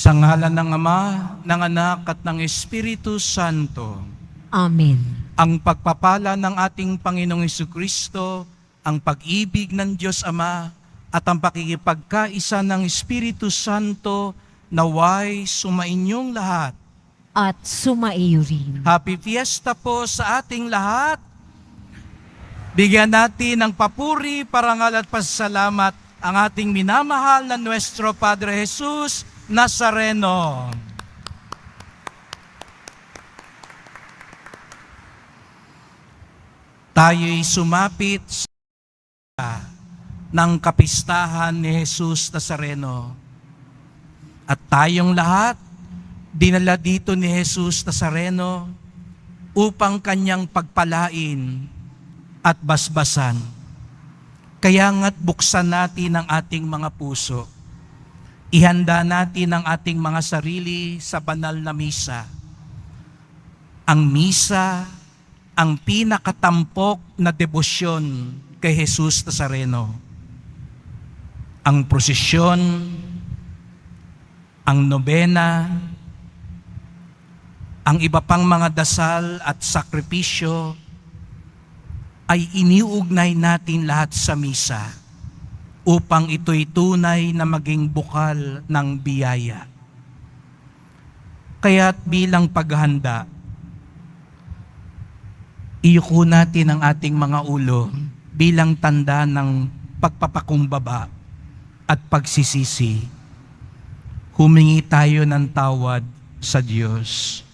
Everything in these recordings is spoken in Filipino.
Sa ngalan ng Ama, ng Anak at ng Espiritu Santo. Amen. Ang pagpapala ng ating Panginoong Jesucristo, ang pag-ibig ng Diyos Ama, at ang pakikipagkaisa ng Espiritu Santo naway sumainyong lahat. At sumaiyo rin. Happy Fiesta po sa ating lahat. Bigyan natin ng papuri, parangal at pasasalamat ang ating minamahal na Nuestro Padre Jesus Nazareno. Tayo'y sumapit sa ng kapistahan ni Jesus Nazareno. At tayong lahat, dinala dito ni Jesus Nazareno upang kanyang pagpalain at basbasan. Kaya nga't buksan natin ang ating mga puso. Ihanda natin ang ating mga sarili sa banal na misa. Ang misa, ang pinakatampok na debosyon kay Jesus Nazareno. Ang prosesyon, ang nobena, ang iba pang mga dasal at sakripisyo ay iniugnay natin lahat sa misa upang ito'y tunay na maging bukal ng biyaya. Kaya't bilang paghahanda, iyuko natin ang ating mga ulo bilang tanda ng pagpapakumbaba at pagsisisi. Humingi tayo ng tawad sa Diyos.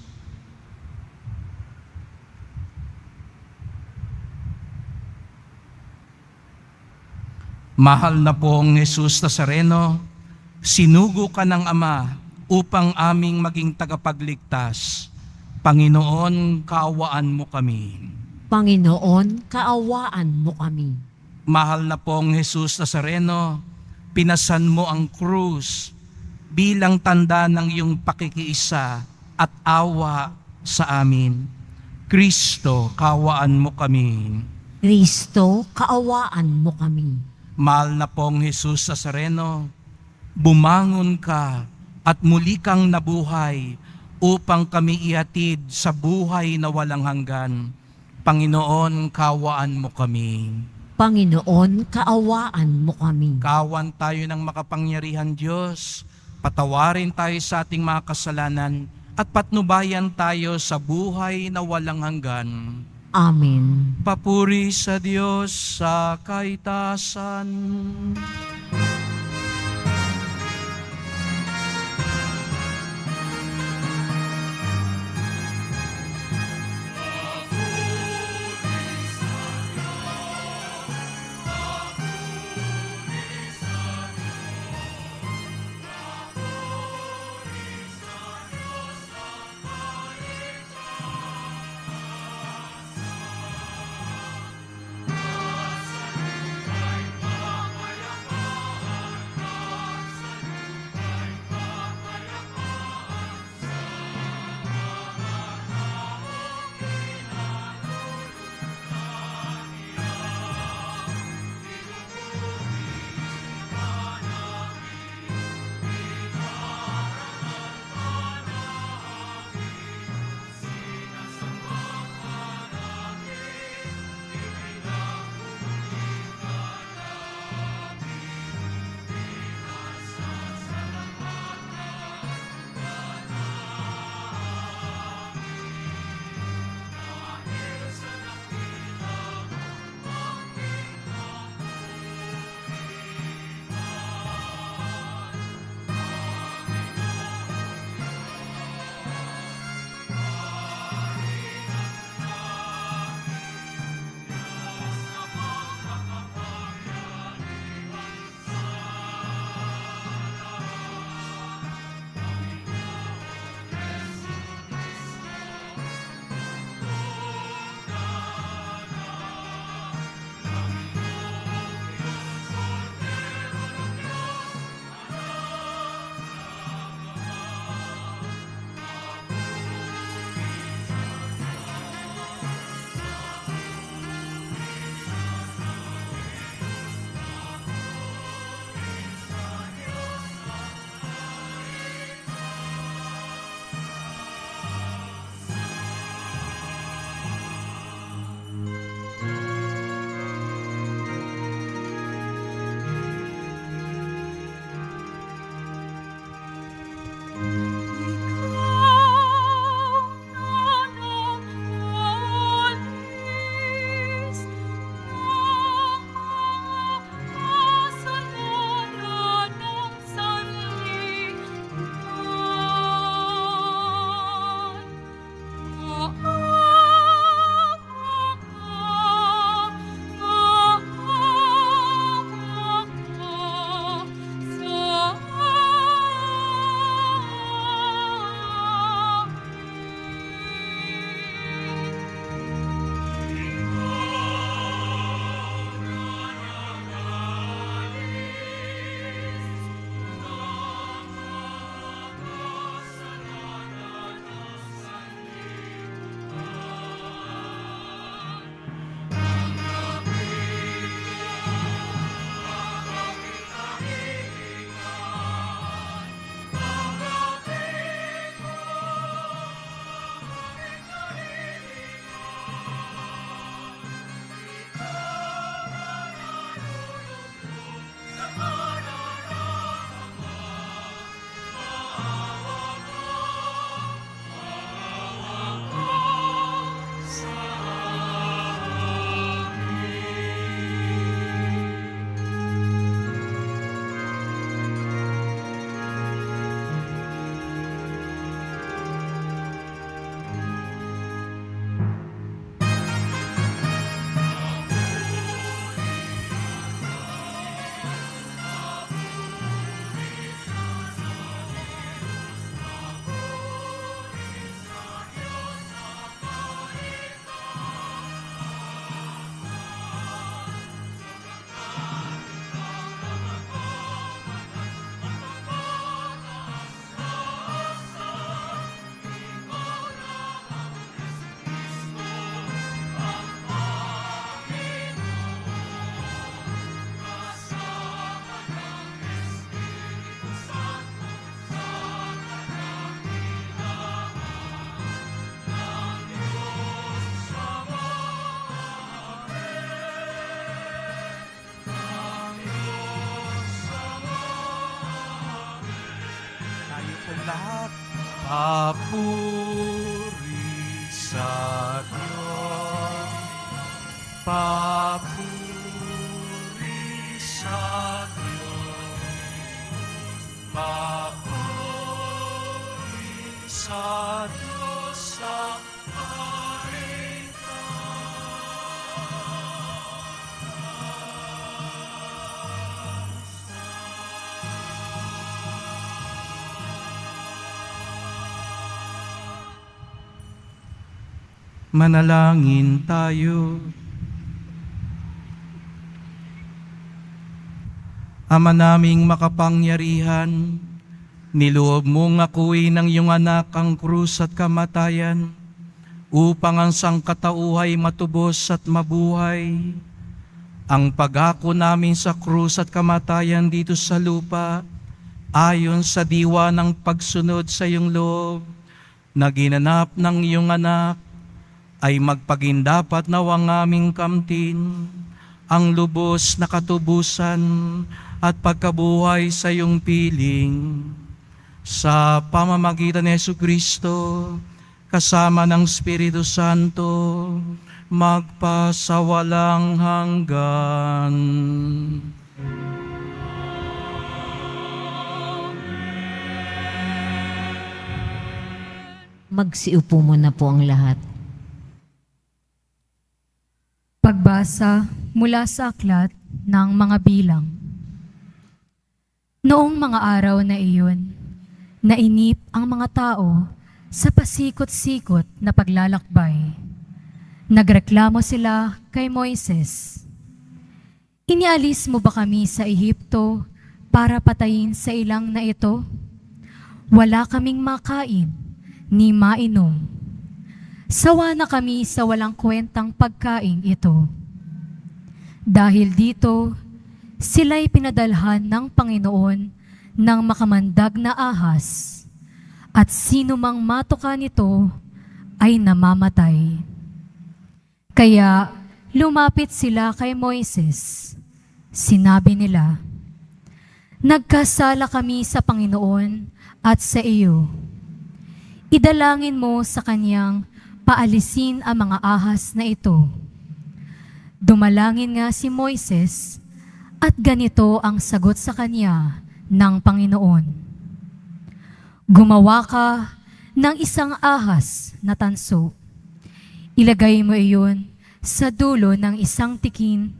Mahal na pong Jesus Nazareno, sinugo ka ng Ama upang aming maging tagapagligtas. Panginoon, kaawaan mo kami. Panginoon, kaawaan mo kami. Mahal na pong Jesus Nazareno, pinasan mo ang krus bilang tanda ng iyong pakikiisa at awa sa amin. Kristo, kaawaan mo kami. Kristo, kaawaan mo kami. Mahal na pong Jesus Nazareno, bumangon ka at muli kang nabuhay upang kami ihatid sa buhay na walang hanggan. Panginoon, kaawaan mo kami. Panginoon, kaawaan mo kami. Kawan tayo ng makapangyarihan Diyos, patawarin tayo sa ating mga kasalanan at patnubayan tayo sa buhay na walang hanggan. Amen. Papuri sa Diyos sa kaitasan. Papuri sa Diyos, papuri sa Diyos, papuri sa Diyos sa Manalangin tayo. Ama naming makapangyarihan, niloob mong ako'y ng iyong anak ang krus at kamatayan, upang ang sangkatauhay matubos at mabuhay. Ang pag-ako namin sa krus at kamatayan dito sa lupa, ayon sa diwa ng pagsunod sa iyong loob, na ginanap ng iyong anak, ay magpagindapat nawang aming kamtin ang lubos na katubusan at pagkabuhay sa iyong piling. Sa pamamagitan ni Jesucristo, kasama ng Espiritu Santo, magpasawalang hanggan. Magsiupo muna po ang lahat. Pagbasa mula sa aklat ng mga bilang. Noong mga araw na iyon, nainip ang mga tao sa pasikot-sikot na paglalakbay. Nagreklamo sila kay Moises. Inialis mo ba kami sa Ehipto para patayin sa ilang na ito? Wala kaming makain ni mainom. Sawa na kami sa walang kwentang pagkain ito. Dahil dito, sila'y pinadalhan ng Panginoon ng makamandag na ahas, at sino mang matuka nito ay namamatay. Kaya lumapit sila kay Moises. Sinabi nila, "Nagkasala kami sa Panginoon at sa iyo. Idalangin mo sa Kanyang paalisin ang mga ahas na ito." Dumalangin nga si Moises at ganito ang sagot sa kanya ng Panginoon. "Gumawa ka ng isang ahas na tanso. Ilagay mo iyon sa dulo ng isang tikin,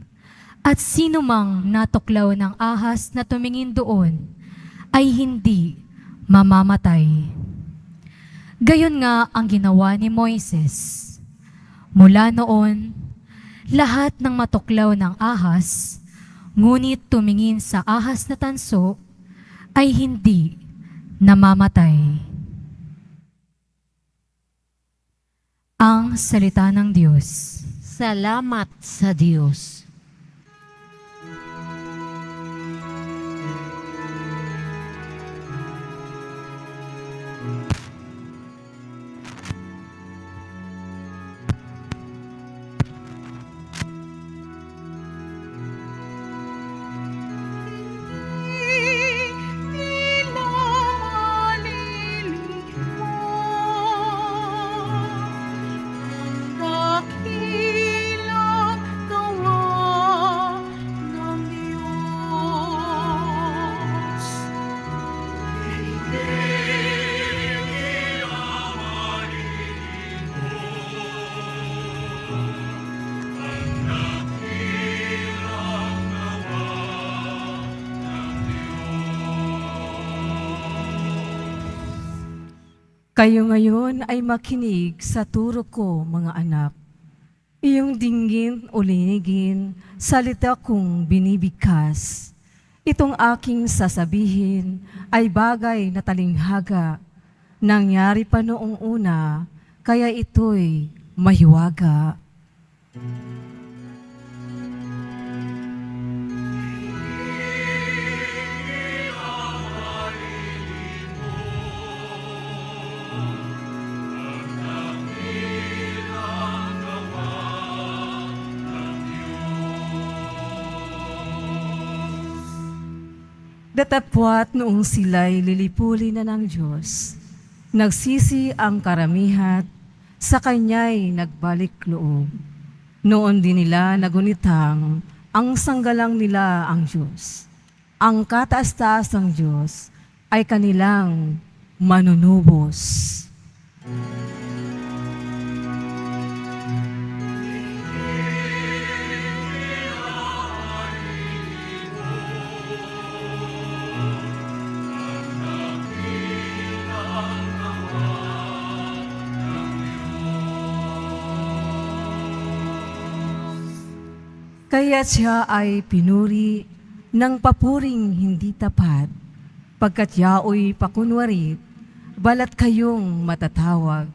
at sino mang natuklaw ng ahas na tumingin doon ay hindi mamamatay." Gayon nga ang ginawa ni Moises. Mula noon, lahat ng matuklaw ng ahas, ngunit tumingin sa ahas na tanso, ay hindi namamatay. Ang salita ng Diyos. Salamat sa Diyos. Kayo ngayon ay makinig sa turo ko, mga anak. Iyong dinggin o linigin, salita kong binibigkas. Itong aking sasabihin ay bagay na talinghaga. Nangyari pa noong una, kaya ito'y mahiwaga. Datapwat noong sila'y lilipuli na ng Diyos, Nagsisi ang karamihat, sa kanya'y nagbalik loob. Noon din nila nagunitang ang sanggalang nila ang Diyos. Ang kataas-taas ng Diyos ay kanilang manunubos. Kaya siya ay pinuri ng papuring hindi tapat, pagkat yaoy pakunwari, balat kayong matatawag.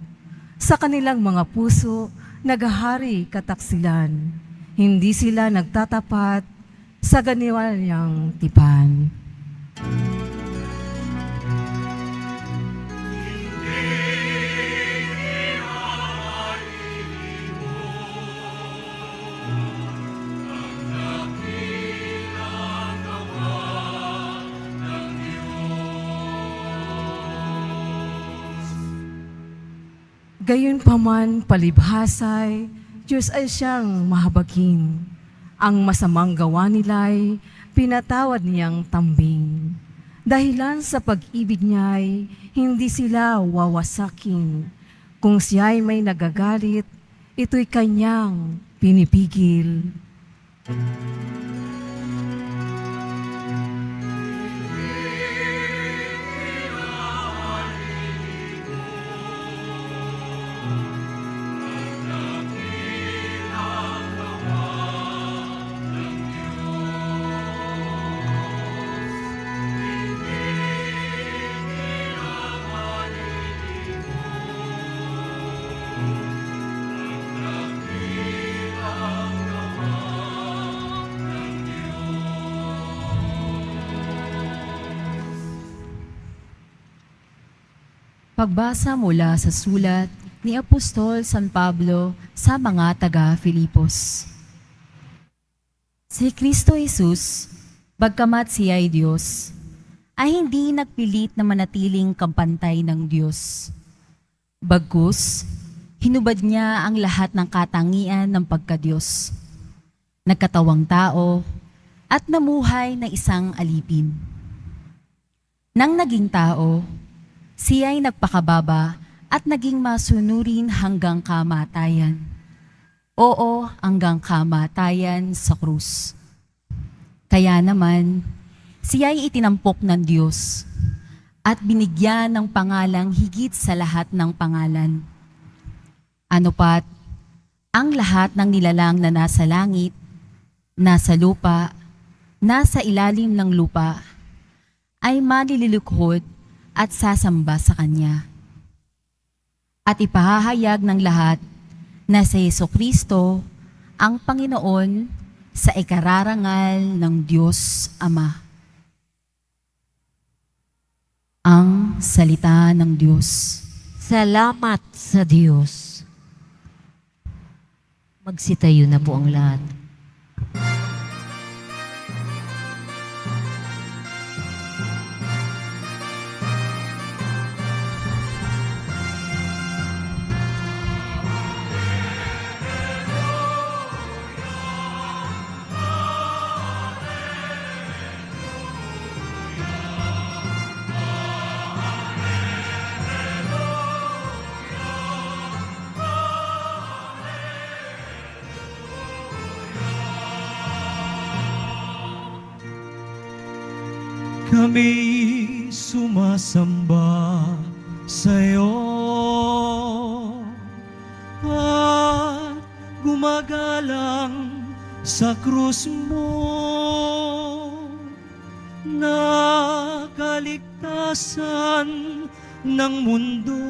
Sa kanilang mga puso, naghahari kataksilan, hindi sila nagtatapat sa ganiwalyang tipan. Gayunpaman palibhasay, Diyos ay siyang mahabagin. Ang masamang gawa nila'y pinatawad niyang tambing. Dahilan sa pag-ibig niya'y hindi sila wawasakin. Kung siya'y may nagagalit, ito'y kanyang pinipigil. Pagbasa mula sa sulat ni Apostol San Pablo sa mga taga-Filipos. Si Kristo Jesus, bagkamat siya ay Diyos, ay hindi nagpilit na manatiling kampantay ng Diyos. Bagkus, hinubad niya ang lahat ng katangian ng pagka-Diyos. Nagkatawang tao at namuhay na isang alipin. Nang naging tao, siya'y nagpakababa at naging masunurin hanggang kamatayan. Oo, hanggang kamatayan sa krus. Kaya naman, siya'y itinampok ng Diyos at binigyan ng pangalang higit sa lahat ng pangalan. Ano pat, ang lahat ng nilalang na nasa langit, nasa lupa, nasa ilalim ng lupa, ay malililukhod at sasamba sa Kanya. At ipahahayag ng lahat na si Jesucristo ang Panginoon sa ikararangal ng Diyos Ama. Ang salita ng Diyos. Salamat sa Diyos. Magsitayo na po ang lahat. Kami sumasamba sa'yo at gumagalang sa krus mo na kaligtasan ng mundo.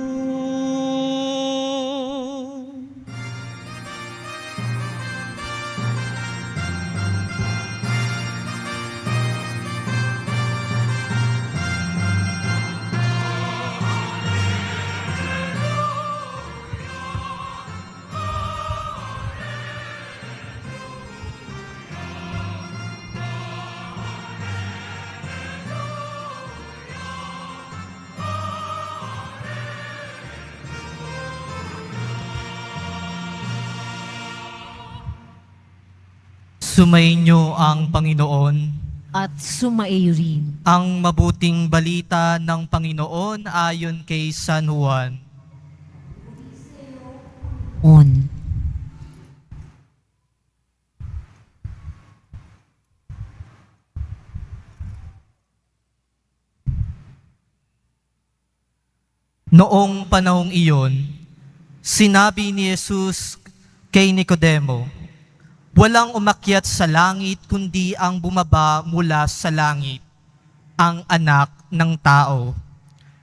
Sumainyo ang Panginoon. At sumaiyo rin. Ang mabuting balita ng Panginoon ayon kay San Juan. On. Noong panahong iyon, sinabi ni Jesus kay Nicodemo, "Walang umakyat sa langit kundi ang bumaba mula sa langit, ang anak ng tao.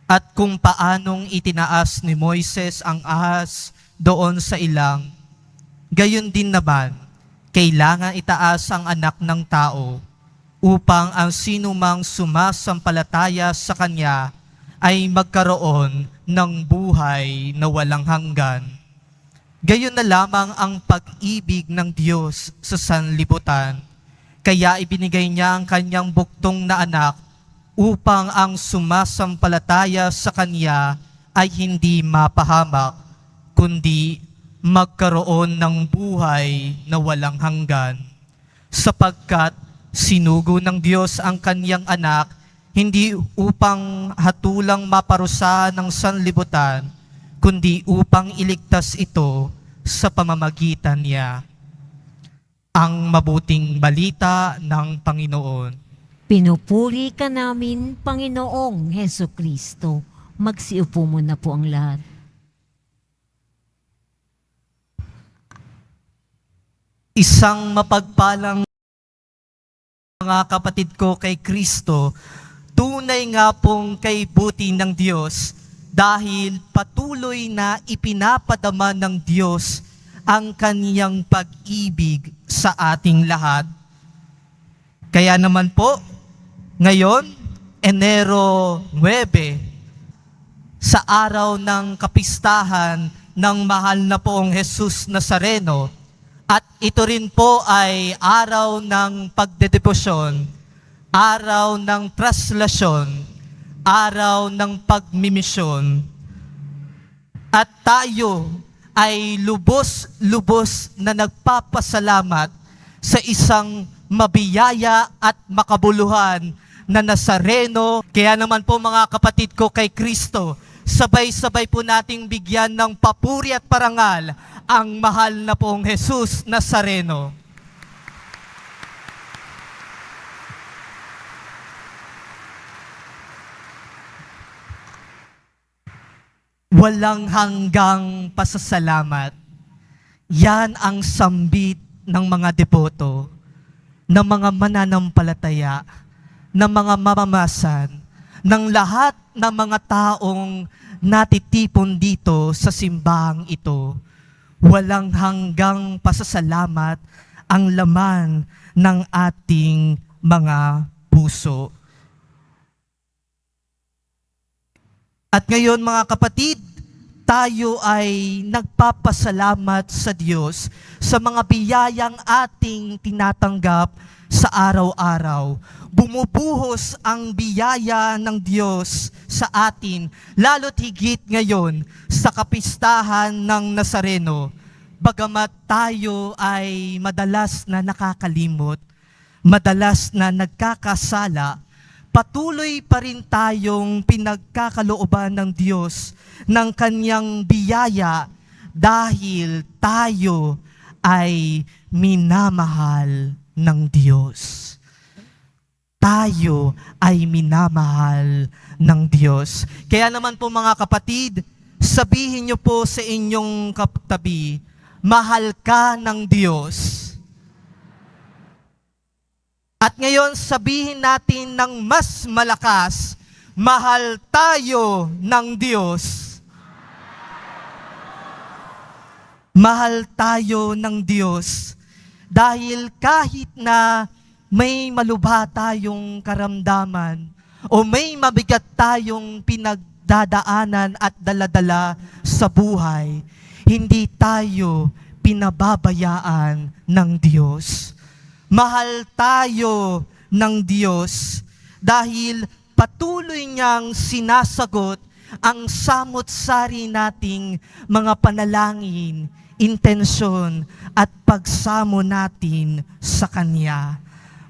At kung paanong itinaas ni Moises ang ahas doon sa ilang, gayon din naman, kailangan itaas ang anak ng tao, upang ang sinumang sumasampalataya sa kanya ay magkaroon ng buhay na walang hanggan. Gayon na lamang ang pag-ibig ng Diyos sa sanlibutan. Kaya ibinigay niya ang kanyang buktong na anak upang ang sumasampalataya sa kanya ay hindi mapahamak, kundi magkaroon ng buhay na walang hanggan. Sapagkat sinugo ng Diyos ang kanyang anak hindi upang hatulang maparusahan ng sanlibutan, kundi upang iligtas ito sa pamamagitan niya." Ang mabuting balita ng Panginoon. Pinupuri ka namin, Panginoong Heso Kristo. Magsiupo muna po ang lahat. Isang mapagpalang mga kapatid ko kay Kristo, tunay nga pong kay buti ng Diyos dahil patuloy na ipinapadama ng Diyos ang kaniyang pag-ibig sa ating lahat. Kaya naman po, ngayon, Enero 9, sa araw ng kapistahan ng mahal na poong Jesus Nazareno, at ito rin po ay araw ng pagdedebosyon, araw ng traslasyon, araw ng pagmimisyon. At tayo ay lubos-lubos na nagpapasalamat sa isang mabiyaya at makabuluhan na Nazareno. Kaya naman po mga kapatid ko kay Kristo, sabay-sabay po nating bigyan ng papuri at parangal ang mahal na pong Jesus Nazareno. Walang hanggang pasasalamat. Yan ang sambit ng mga deboto, ng mga mananampalataya, ng mga mamamasan, ng lahat ng mga taong natitipon dito sa simbahang ito. Walang hanggang pasasalamat ang laman ng ating mga puso. At ngayon mga kapatid, tayo ay nagpapasalamat sa Diyos sa mga biyayang ating tinatanggap sa araw-araw. Bumubuhos ang biyaya ng Diyos sa atin, lalo't higit ngayon sa kapistahan ng Nazareno. Bagamat tayo ay madalas na nakakalimot, madalas na nagkakasala, patuloy pa rin tayong pinagkakalooban ng Diyos ng kanyang biyaya dahil tayo ay minamahal ng Diyos. Tayo ay minamahal ng Diyos. Kaya naman po mga kapatid, sabihin niyo po sa inyong katabi, mahal ka ng Diyos. At ngayon sabihin natin ng mas malakas, mahal tayo ng Diyos. Mahal tayo ng Diyos. Dahil kahit na may malubha tayong karamdaman o may mabigat tayong pinagdadaanan at daladala sa buhay, hindi tayo pinababayaan ng Diyos. Mahal tayo ng Diyos dahil patuloy niyang sinasagot ang samot-sari nating mga panalangin, intensyon at pagsamo natin sa Kanya.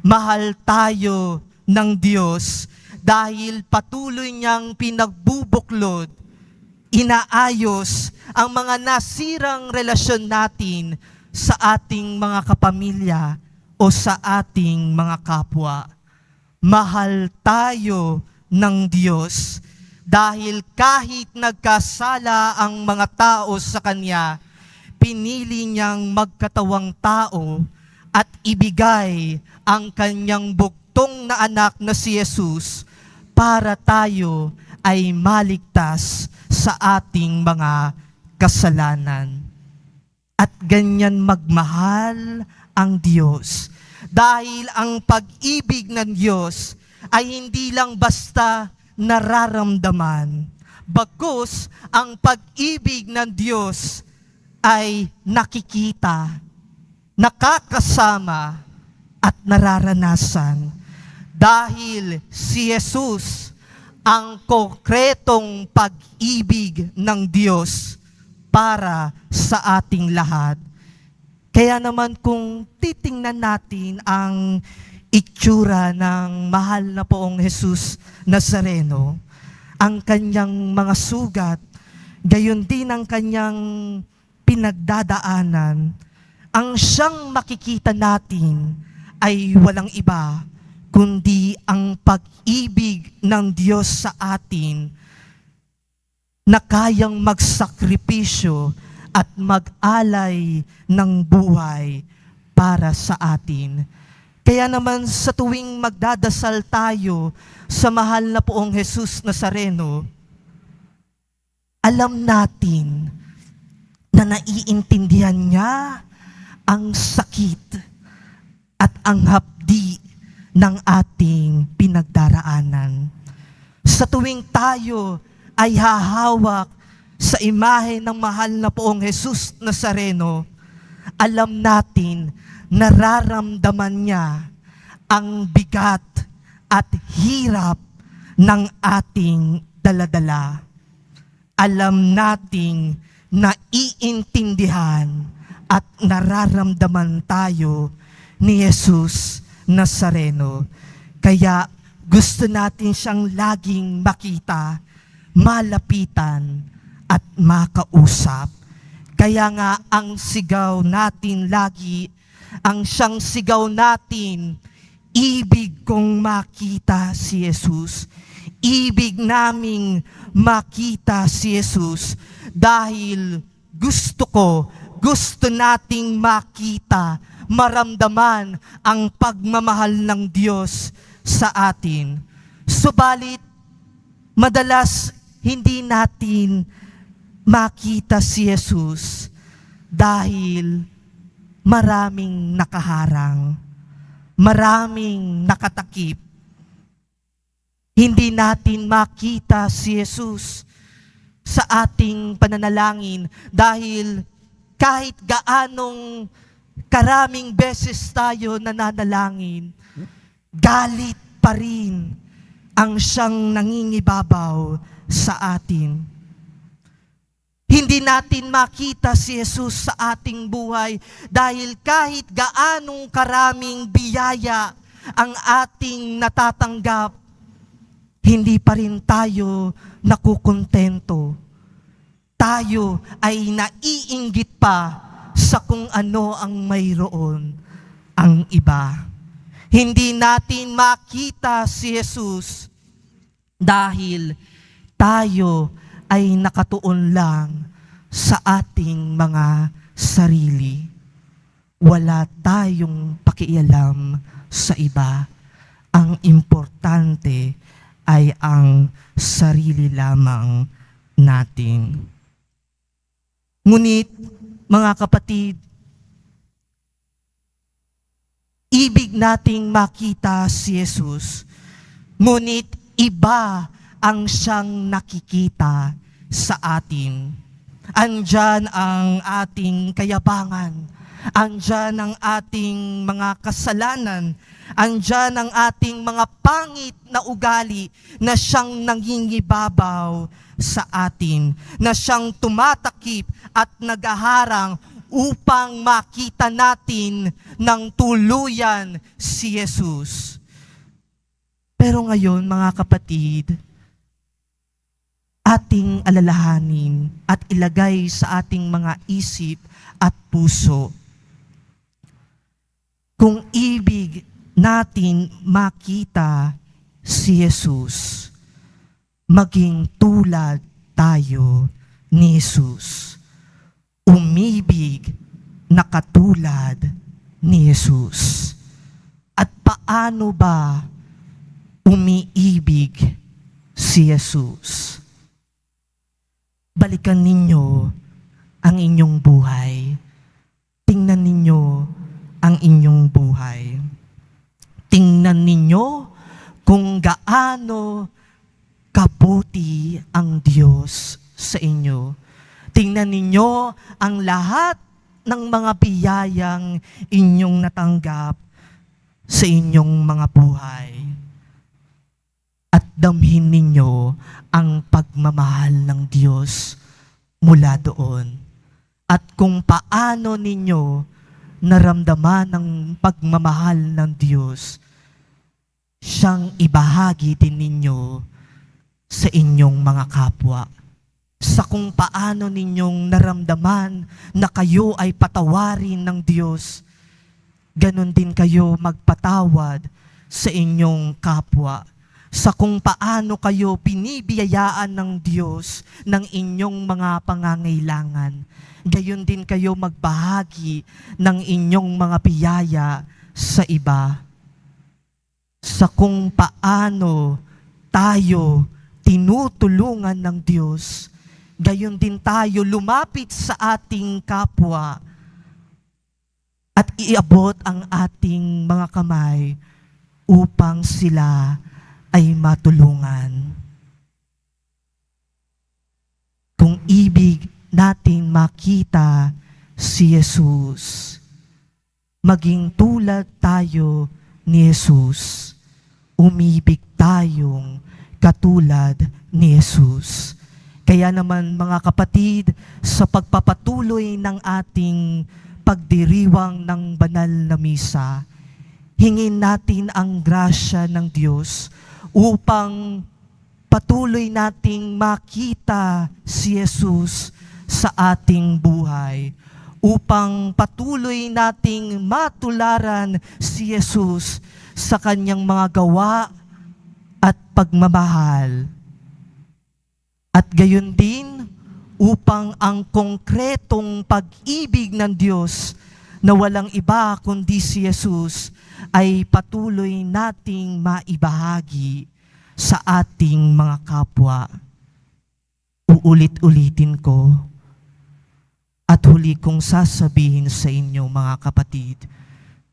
Mahal tayo ng Diyos dahil patuloy niyang pinagbubuklod, inaayos ang mga nasirang relasyon natin sa ating mga kapamilya o sa ating mga kapwa. Mahal tayo ng Diyos dahil kahit nagkasala ang mga tao sa Kanya, pinili niyang magkatawang tao at ibigay ang Kanyang buktong na anak na si Jesus para tayo ay maligtas sa ating mga kasalanan. At ganyan magmahal ang Diyos. Dahil ang pag-ibig ng Diyos ay hindi lang basta nararamdaman. Bagkus ang pag-ibig ng Diyos ay nakikita, nakakasama, at nararanasan. Dahil si Jesus ang konkretong pag-ibig ng Diyos para sa ating lahat. Kaya naman kung titingnan natin ang itsura ng mahal na poong Jesus Nazareno, ang kanyang mga sugat, gayon din ang kanyang pinagdadaanan, ang siyang makikita natin ay walang iba kundi ang pag-ibig ng Diyos sa atin na kayang magsakripisyo at mag-alay ng buhay para sa atin. Kaya naman sa tuwing magdadasal tayo sa mahal na poong Jesus Nazareno, alam natin na naiintindihan niya ang sakit at ang hapdi ng ating pinagdaraanan. Sa tuwing tayo ay hahawak sa imahe ng mahal na poong Jesus Nazareno, alam natin, nararamdaman niya ang bigat at hirap ng ating daladala. Alam nating naiintindihan at nararamdaman tayo ni Jesus Nazareno. Kaya gusto natin siyang laging makita, malapitan, at makausap. Kaya nga ang sigaw natin lagi, ang siyang sigaw natin, ibig kong makita si Jesus. Ibig naming makita si Jesus dahil gusto nating makita, maramdaman ang pagmamahal ng Diyos sa atin. Subalit, madalas hindi natin makita si Jesus dahil maraming nakaharang, maraming nakatakip. Hindi natin makita si Jesus sa ating pananalangin dahil kahit gaanong karaming beses tayo nananalangin, galit pa rin ang siyang nangingibabaw sa atin. Hindi natin makita si Jesus sa ating buhay dahil kahit gaanong karaming biyaya ang ating natatanggap, hindi pa rin tayo nakukontento. Tayo ay naiinggit pa sa kung ano ang mayroon ang iba. Hindi natin makita si Jesus dahil tayo ay nakatuon lang sa ating mga sarili. Wala tayong pakialam sa iba. Ang importante ay ang sarili lamang natin. Ngunit, mga kapatid, ibig nating makita si Jesus, ngunit iba ang siyang nakikita sa atin. Andyan ang ating kayabangan, andyan ang ating mga kasalanan, andyan ang ating mga pangit na ugali na siyang nangingibabaw sa atin, na siyang tumatakip at naghaharang upang makita natin ng tuluyan si Jesus. Pero ngayon, mga kapatid, ating alalahanin at ilagay sa ating mga isip at puso. Kung ibig natin makita si Jesus, maging tulad tayo ni Jesus. Umibig na katulad ni Jesus. At paano ba umiibig si Jesus? Balikan ninyo ang inyong buhay. Tingnan ninyo ang inyong buhay. Tingnan ninyo kung gaano kabuti ang Diyos sa inyo. Tingnan ninyo ang lahat ng mga biyayang inyong natanggap sa inyong mga buhay. At damhin ninyo ang pagmamahal ng Diyos mula doon. At kung paano ninyo naramdaman ang pagmamahal ng Diyos, siyang ibahagi din ninyo sa inyong mga kapwa. Sa kung paano ninyong naramdaman na kayo ay patawarin ng Diyos, ganon din kayo magpatawad sa inyong kapwa. Sa kung paano kayo binibiyayaan ng Diyos ng inyong mga pangangailangan, gayon din kayo magbahagi ng inyong mga biyaya sa iba. Sa kung paano tayo tinutulungan ng Diyos, gayon din tayo lumapit sa ating kapwa at iabot ang ating mga kamay upang sila ay matulungan. Kung ibig natin makita si Jesus, maging tulad tayo ni Jesus, umibig tayong katulad ni Jesus. Kaya naman mga kapatid, sa pagpapatuloy ng ating pagdiriwang ng banal na misa, hingin natin ang grasya ng Diyos upang patuloy nating makita si Jesus sa ating buhay, upang patuloy nating matularan si Jesus sa kanyang mga gawa at pagmamahal. At gayon din, upang ang konkretong pag-ibig ng Diyos na walang iba kundi si Jesus ay patuloy nating maibahagi sa ating mga kapwa. Uulit-ulitin ko at huli kong sasabihin sa inyo mga kapatid,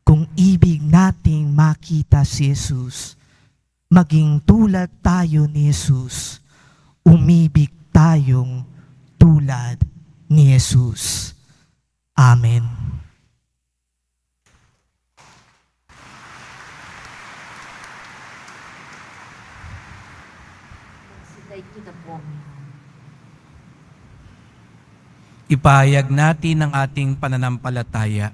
kung ibig nating makita si Jesus, maging tulad tayo ni Jesus, umibig tayong tulad ni Jesus. Amen. Ipahayag natin ang ating pananampalataya.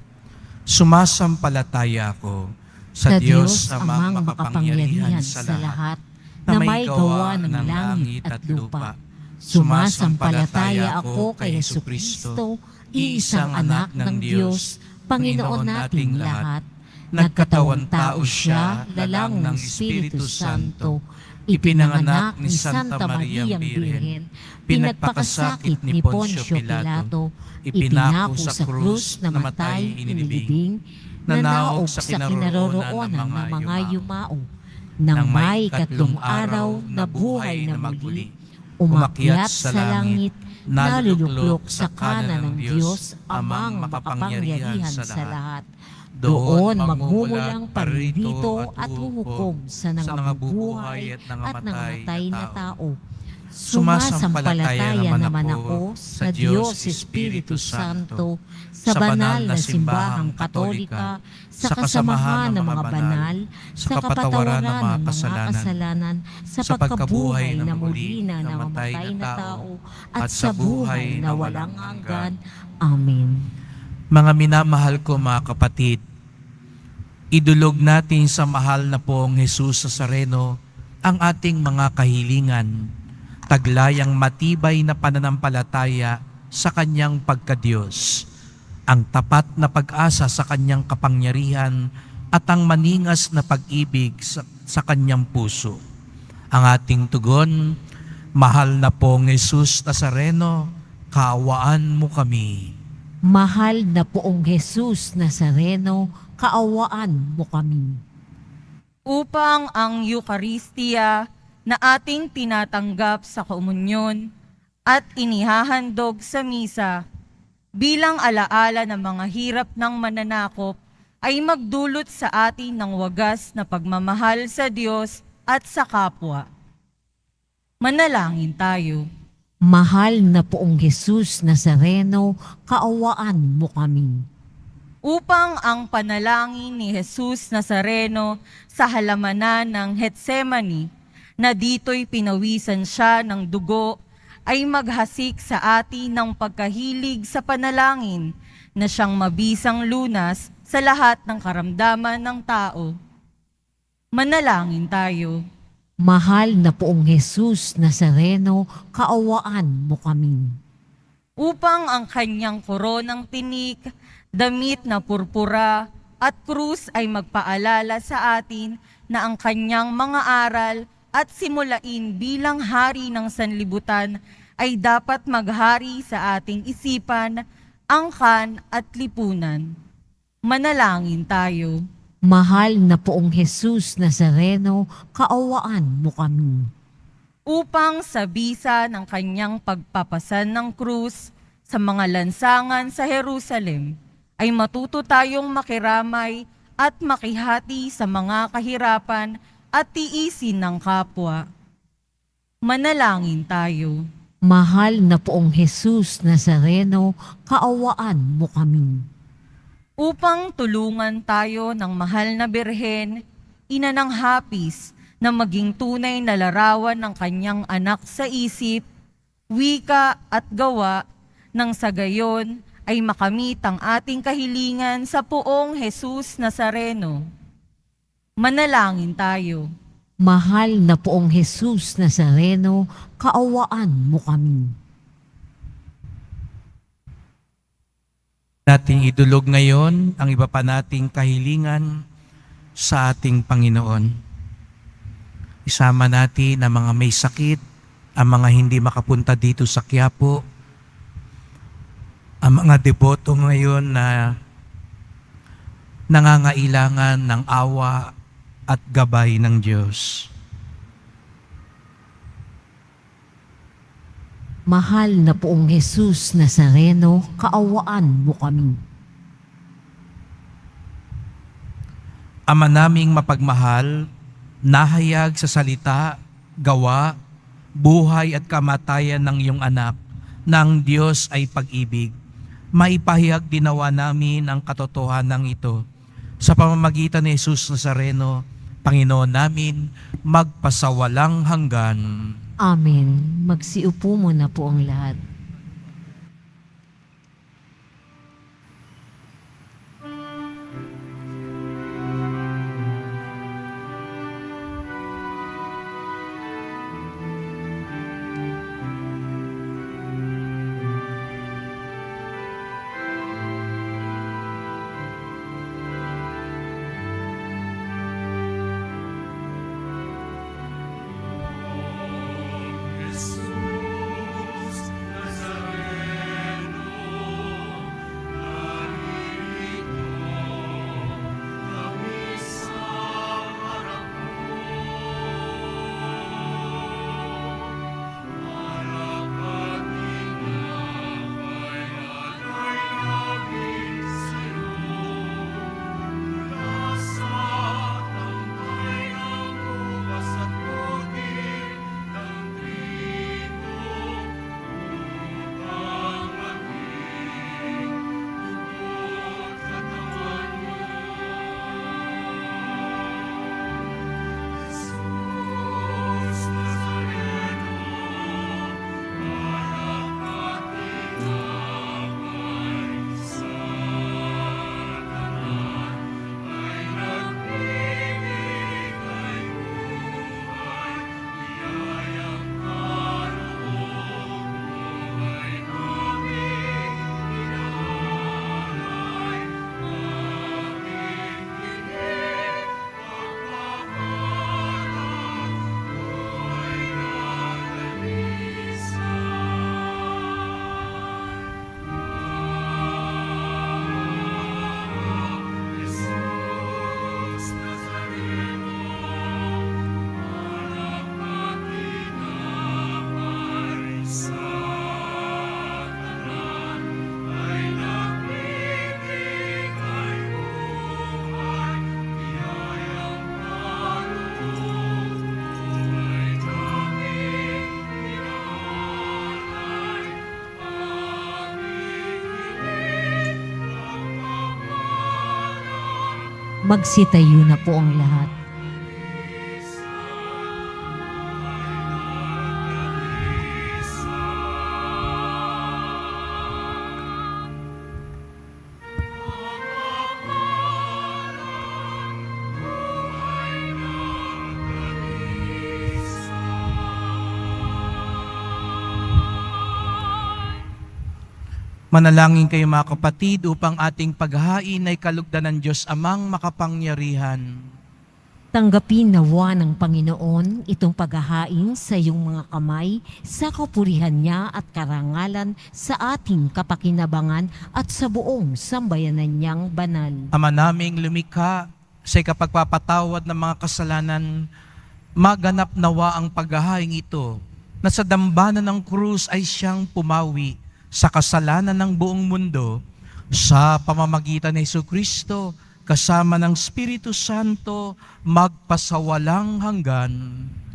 Sumasampalataya ako sa Diyos amang makapangyarihan sa lahat, na may gawa ng langit at lupa. Sumasampalataya ako kay Jesucristo, iisang anak ng Diyos, Panginoon nating lahat. Nagkatawang tao siya, lalang ng Espiritu Santo, ipinanganak ni Santa Mariang Birhen, pinagpakasakit ni Poncio Pilato, ipinako sa krus, namatay, inilibing, nanaog sa kinaroroonan ng mga yumao, nang may katlong araw na buhay na muli, umakyat sa langit, naluluklok sa kanan ng Diyos, amang makapangyarihan sa lahat. Doon magmumulang paririto at huhukom sa nangabubuhay at nangamatay na tao. Sumasampalataya naman ako sa Diyos Espiritu Santo, sa banal na simbahang Katolika, sa kasamahan ng mga banal, sa kapatawaran ng mga kasalanan, sa pagkabuhay na muli na namamatay na tao, at sa buhay na walang hanggan. Amen. Mga minamahal ko mga kapatid, idulog natin sa mahal na pong Jesus Nazareno ang ating mga kahilingan, taglayang matibay na pananampalataya sa Kanyang pagkadiyos, ang tapat na pag-asa sa Kanyang kapangyarihan at ang maningas na pag-ibig sa Kanyang puso. Ang ating tugon, mahal na pong Jesus Nazareno, kaawaan mo kami. Mahal na poong Jesus Nazareno, kaawaan mo kami. Upang ang Eucharistia na ating tinatanggap sa komunyon at inihahandog sa misa bilang alaala ng mga hirap ng mananakop ay magdulot sa atin ng wagas na pagmamahal sa Diyos at sa kapwa. Manalangin tayo. Mahal na poong Jesus Nazareno, kaawaan mo kami. Upang ang panalangin ni Jesus Nazareno sa halamanan ng Getsemani, na dito'y pinawisan siya ng dugo, ay maghasik sa atin ng pagkahilig sa panalangin na siyang mabisang lunas sa lahat ng karamdaman ng tao. Manalangin tayo. Mahal na poong Jesus Nazareno, kaawaan mo kami. Upang ang kanyang koronang tinik, damit na purpura at krus ay magpaalala sa atin na ang kanyang mga aral at simulain bilang hari ng sanlibutan ay dapat maghari sa ating isipan, angkan at lipunan. Manalangin tayo. Mahal na poong Jesus Nazareno, kaawaan mo kami. Upang sa bisa ng kanyang pagpapasan ng krus sa mga lansangan sa Jerusalem, ay matuto tayong makiramay at makihati sa mga kahirapan at tiisin ng kapwa. Manalangin tayo. Mahal na poong Jesus Nazareno, kaawaan mo kami. Upang tulungan tayo ng mahal na Birhen, ina ng hapis, na maging tunay na larawan ng kanyang anak sa isip, wika at gawa, nang sa gayon ay makamit ang ating kahilingan sa poong Jesus Nazareno. Manalangin tayo. Mahal na poong Jesus Nazareno, kaawaan mo kami. Nating idulog ngayon ang iba pa nating kahilingan sa ating Panginoon. Isama natin ang mga may sakit, ang mga hindi makapunta dito sa Quiapo, ang mga deboto ngayon na nangangailangan ng awa at gabay ng Diyos. Mahal na poong Jesus Nazareno, kaawaan mo kami. Ama naming mapagmahal, nahayag sa salita, gawa, buhay at kamatayan ng iyong anak, na ang Diyos ay pag-ibig. Maipahayag dinawa namin ang katotohanan ito sa pamamagitan ni Jesus Nazareno, Panginoon namin, magpasawalang hanggan. Amen. Magsiupo muna po ang lahat. Magsitayo na po ang lahat. Manalangin kayo mga kapatid upang ating paghain ay kalugdan ng Diyos Amang makapangyarihan. Tanggapin nawa ng Panginoon itong paghahain sa iyong mga kamay sa kapurihan niya at karangalan sa ating kapakinabangan at sa buong sambayanan niyang banal. Ama naming lumikha sa kapagpapatawad ng mga kasalanan, maganap nawa ang paghahain ito na sa dambana ng krus ay siyang pumawi sa kasalanan ng buong mundo sa pamamagitan ni Jesucristo kasama ng Espiritu Santo magpasawalang hanggan.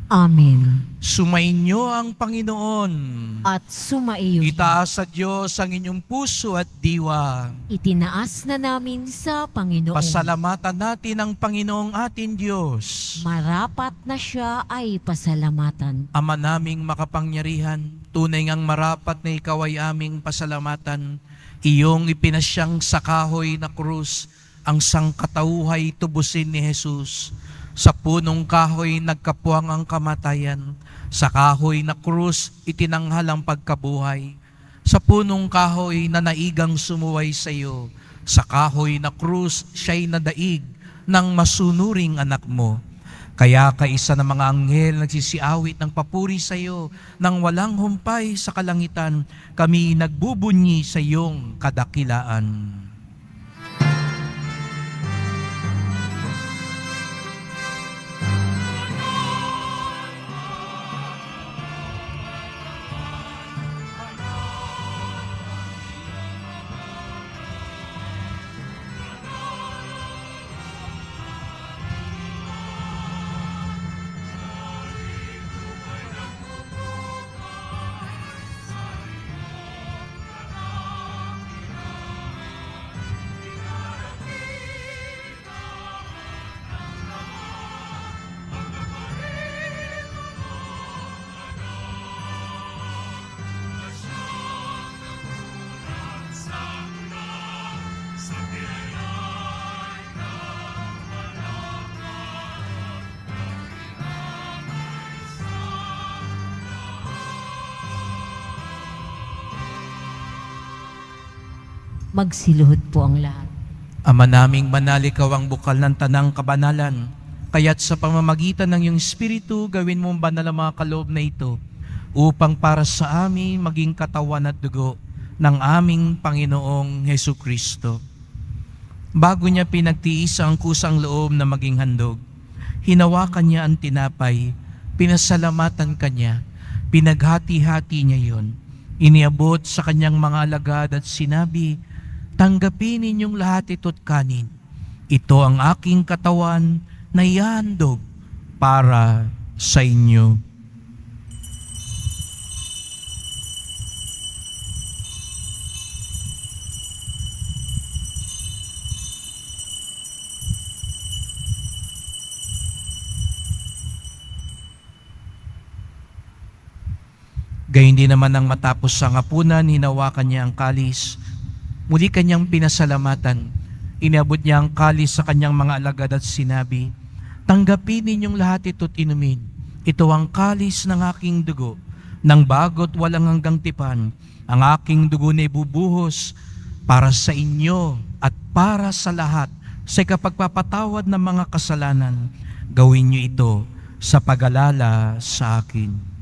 Amen. Sumainyo ang Panginoon. At sumaiyo. Itaas sa Diyos ang inyong puso at diwa. Itinaas na namin sa Panginoon. Pasalamatan natin ang Panginoong ating Diyos. Marapat na siya ay pasalamatan. Ama naming makapangyarihan, tunay ngang marapat na ikaw ay aming pasalamatan. Iyong ipinasyang sa kahoy na krus, ang sangkatauhay tubusin ni Jesus. Sa punong kahoy nagkapuwang ang kamatayan. Sa kahoy na krus itinanghal ang pagkabuhay. Sa punong kahoy na naigang sumuway sa iyo. Sa kahoy na krus siya'y nadaig ng masunuring anak mo. Kaya kaisa ng mga anghel nagsisiawit ng papuri sa iyo, nang walang humpay sa kalangitan, kami nagbubunyi sa iyong kadakilaan. Magsiluhod po ang lahat. Ama naming banal, ikaw ang bukal ng tanang kabanalan. Kaya't sa pamamagitan ng iyong Espiritu, gawin mong banal ang mga kaloob na ito upang para sa amin maging katawan at dugo ng aming Panginoong Hesukristo. Bago niya pinagtiis ang kusang loob na maging handog, hinawakan niya ang tinapay, pinasalamatan kanya, pinaghati-hati niya yon. Iniabot sa kanyang mga alagad at sinabi, "Tanggapin ninyong lahat ito't kanin. Ito ang aking katawan na ihahandog para sa inyo." Gayun din naman nang matapos sa hapunan, hinawakan niya ang kalis. Muli kanyang pinasalamatan. Inabot niya ang kalis sa kanyang mga alagad at sinabi, "Tanggapin ninyong lahat ito't inumin. Ito ang kalis ng aking dugo, ng bago't walang hanggang tipan. Ang aking dugo na ibubuhos para sa inyo at para sa lahat sa kapagpapatawad ng mga kasalanan. Gawin niyo ito sa pag-alala sa akin."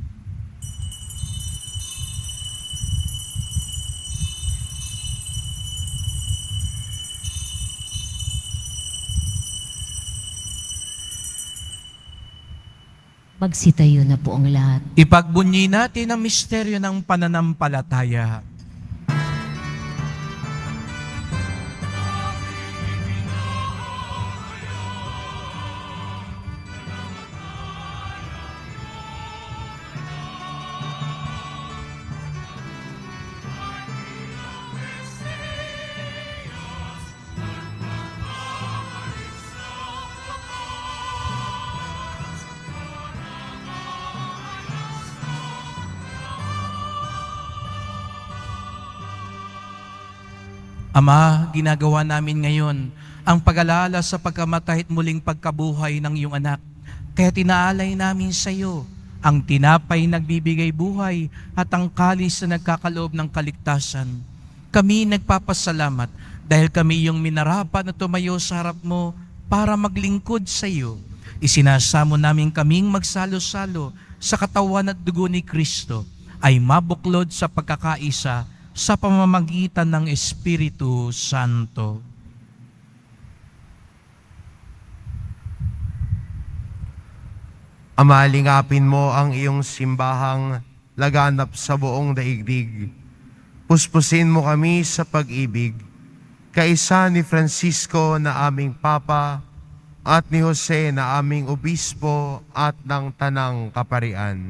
Magsitayo na po ang lahat. Ipagbunyi natin ang misteryo ng pananampalataya. Ama, ginagawa namin ngayon ang pag-alala sa pagkamatay at muling pagkabuhay ng iyong anak. Kaya tinaalay namin sa iyo ang tinapay nagbibigay buhay at ang kalis na nagkakaloob ng kaligtasan. Kami nagpapasalamat dahil kami iyong minarapat na tumayo sa harap mo para maglingkod sa iyo. Isinasamo namin kaming magsalo-salo sa katawan at dugo ni Kristo ay mabuklod sa pagkakaisa sa pamamagitan ng Espiritu Santo. Ama, lingapin mo ang iyong simbahang laganap sa buong daigdig. Puspusin mo kami sa pag-ibig, kaisa ni Francisco na aming Papa at ni Jose na aming Obispo at ng Tanang Kaparian.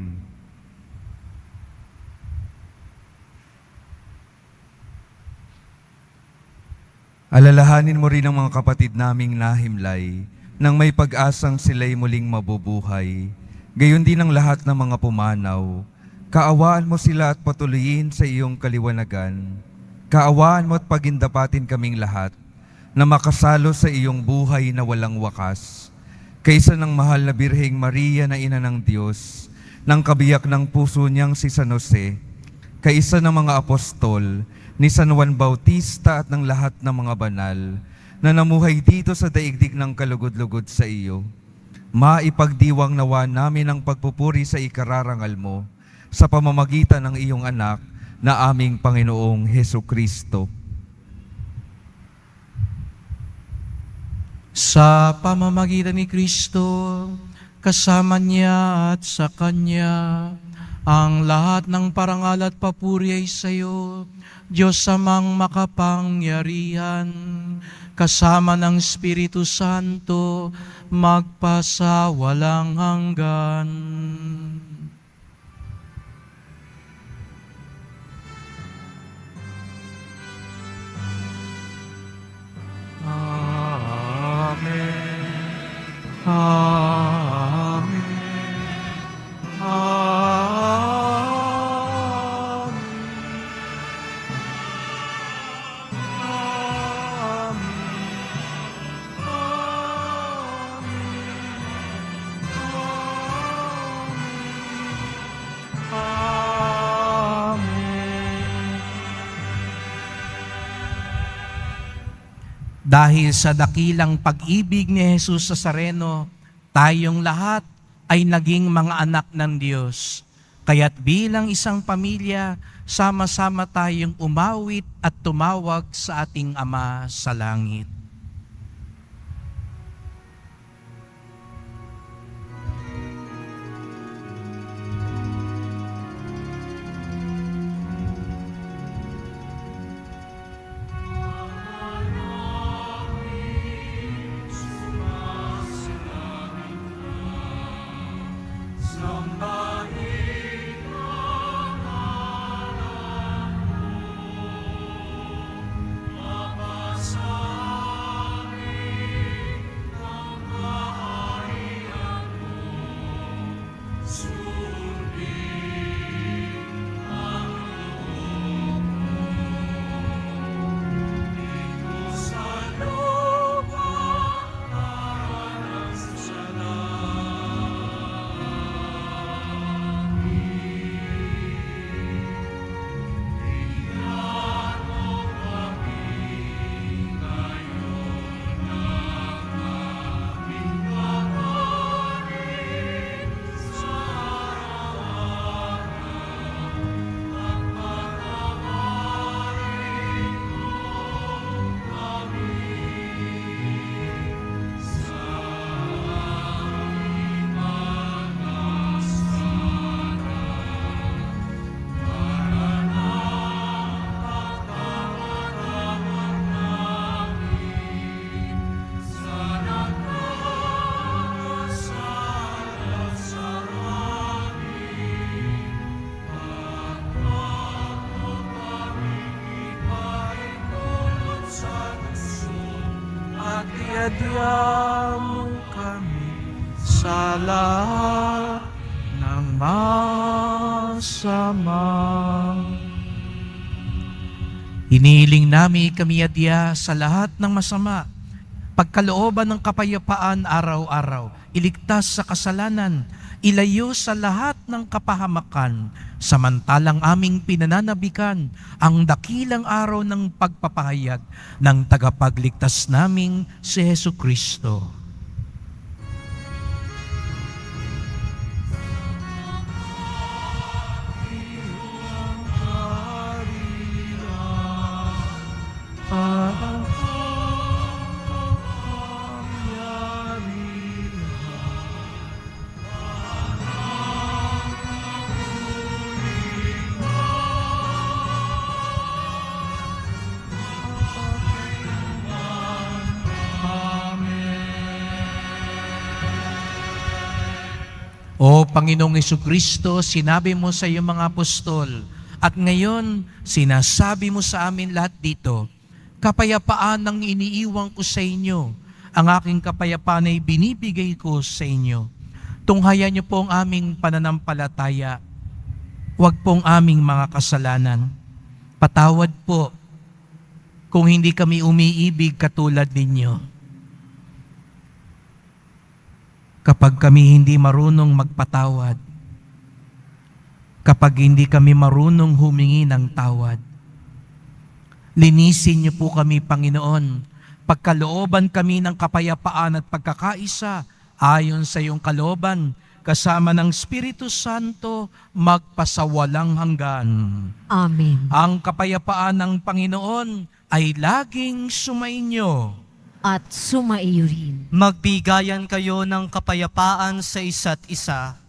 Alalahanin mo rin ang mga kapatid naming nahimlay nang may pag-asang sila'y muling mabubuhay. Gayon din ang lahat ng mga pumanaw. Kaawaan mo sila at patuloyin sa iyong kaliwanagan. Kaawaan mo at pagindapatin kaming lahat na makasalo sa iyong buhay na walang wakas. Kaysa ng mahal na Birheng Maria na Ina ng Diyos, ng kabiyak ng puso niyang si San Jose, kaisa ng mga apostol, ni San Juan Bautista at ng lahat ng mga banal, na namuhay dito sa daigdig ng kalugod-lugod sa iyo. Maipagdiwang nawa namin ang pagpupuri sa ikararangal mo sa pamamagitan ng iyong anak na aming Panginoong Hesukristo. Sa pamamagitan ni Kristo, kasama niya at sa Kanya, ang lahat ng parangal at papuri ay sa iyo, Diyos amang makapangyarihan, kasama ng Espiritu Santo, magpasawalang hanggan. Amen. Amen. Dahil sa dakilang pag-ibig ni Jesus Nazareno, tayong lahat ay naging mga anak ng Diyos. Kaya't bilang isang pamilya, sama-sama tayong umawit at tumawag sa ating Ama sa langit. Iadya mo kami sa lahat ng masama. Hinihiling namin kami adya sa lahat ng masama, pagkalooban ng kapayapaan araw-araw, iligtas sa kasalanan, ilayo sa lahat ng kapahamakan, samantalang aming pinananabikan ang dakilang araw ng pagpapahayag ng tagapagligtas naming si Hesu Kristo. O Panginoong Jesucristo, sinabi mo sa iyong mga apostol, at ngayon sinasabi mo sa amin lahat dito, kapayapaan ang iniiwan ko sa inyo, ang aking kapayapaan ay binibigay ko sa inyo. Tunghayan niyo po ang aming pananampalataya, huwag pong aming mga kasalanan. Patawad po kung hindi kami umiibig katulad ninyo. Kapag kami hindi marunong magpatawad, kapag hindi kami marunong humingi ng tawad, linisin niyo po kami, Panginoon, pagkalooban kami ng kapayapaan at pagkakaisa ayon sa iyong kalooban, kasama ng Espiritu Santo, magpasawalang hanggan. Amen. Ang kapayapaan ng Panginoon ay laging sumainyo. At sumaiyo rin. Magbigayan kayo ng kapayapaan sa isa't isa.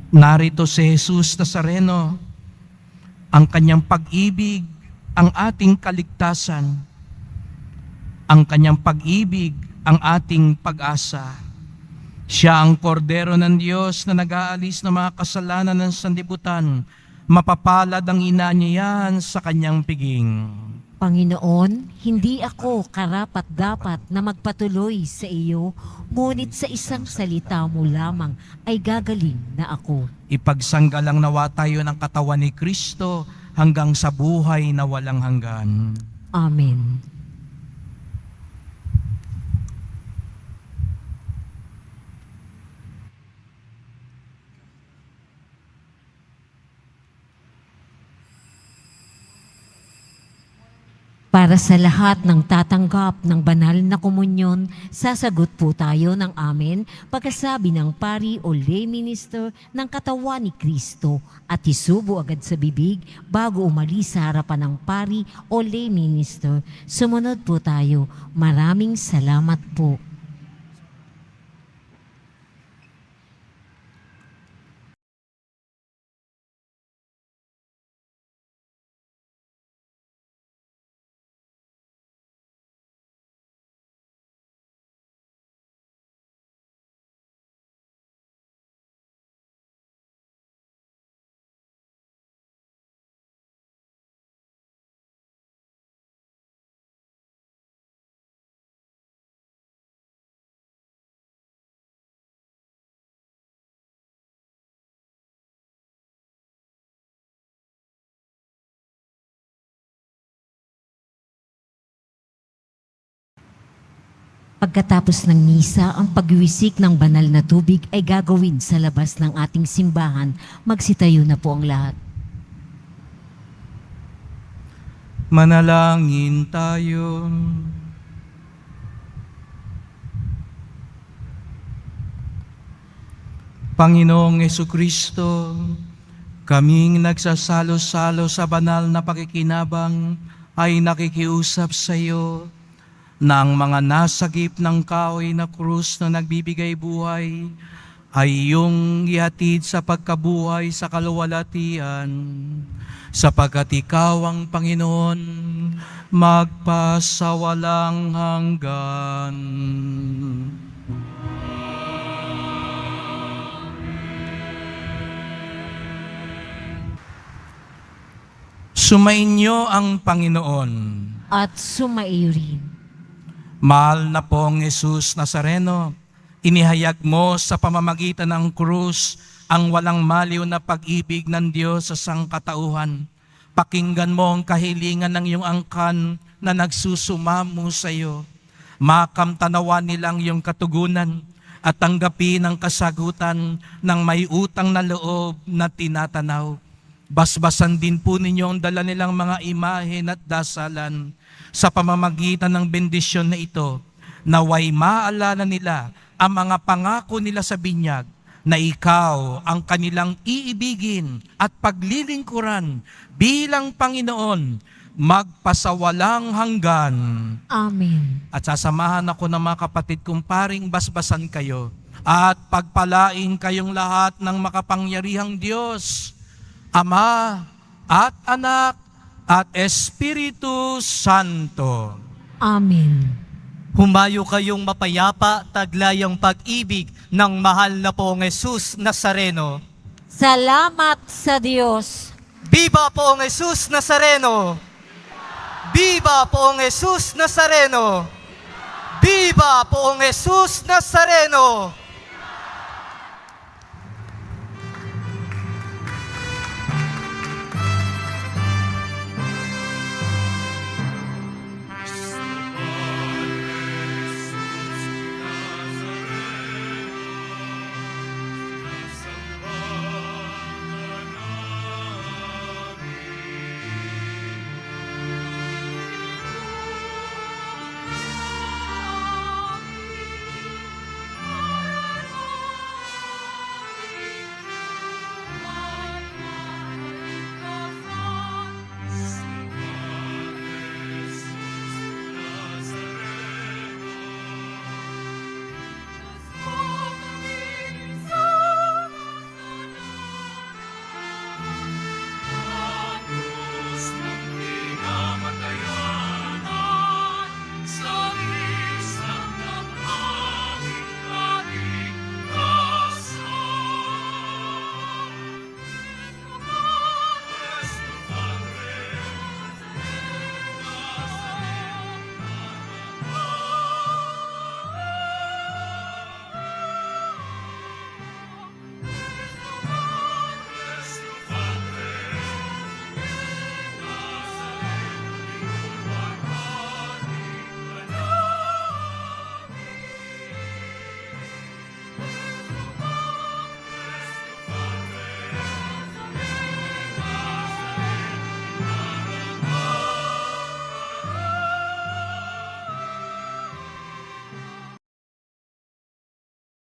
Narito si Jesus Nazareno, ang kanyang pag-ibig, ang ating kaligtasan, ang kanyang pag-ibig, ang ating pag-asa. Siya ang kordero ng Diyos na nag-aalis ng mga kasalanan ng sanlibutan. Mapapalad ang ina niya yan sa kanyang piging. Panginoon, hindi ako karapat-dapat na magpatuloy sa iyo, ngunit sa isang salita mo lamang ay gagaling na ako. Ipagsanggalang nawa tayo ng katawan ni Kristo hanggang sa buhay na walang hanggan. Amen. Para sa lahat ng tatanggap ng banal na komunyon, sasagot po tayo ng amen pagkasabi ng pari o lay minister ng katawan ni Kristo at isubo agad sa bibig bago umalis sa harapan ng pari o lay minister. Sumunod po tayo. Maraming salamat po. Pagkatapos ng misa, ang pagwiwisik ng banal na tubig ay gagawin sa labas ng ating simbahan. Magsitayo na po ang lahat. Manalangin tayo. Panginoong Jesucristo, kaming nagsasalo-salo sa banal na pakikinabang ay nakikiusap sa iyo na ang mga nasagip ng kahoy na krus na nagbibigay buhay ay iyong ihatid sa pagkabuhay sa kaluwalhatian, sapagkat ikaw ang Panginoon magpasawalang hanggan. Sumainyo ang Panginoon. At sumaiyo rin. Mahal na pong Jesus Nazareno, inihayag mo sa pamamagitan ng krus ang walang maliw na pag-ibig ng Diyos sa sangkatauhan. Pakinggan mo ang kahilingan ng iyong angkan na nagsusumamo sa iyo. Makamtanawan nilang iyong katugunan at tanggapin ang kasagutan ng may utang na loob na tinatanaw. Basbasan din po ninyo ang dala nilang mga imahen at dasalan sa pamamagitan ng bendisyon na ito, naway maalala nila ang mga pangako nila sa binyag na ikaw ang kanilang iibigin at paglilingkuran bilang Panginoon magpasawalang hanggan. Amen. At sasamahan ako ng mga kapatid kong paring basbasan kayo at pagpalain kayong lahat ng makapangyarihang Diyos, Ama at Anak at Espiritu Santo. Amen. Humayo kayong mapayapa, taglay ang pag-ibig ng mahal na poong Jesus Nazareno. Salamat sa Diyos. Viva poong Jesus Nazareno! Viva poong Jesus Nazareno! Viva poong Jesus Nazareno!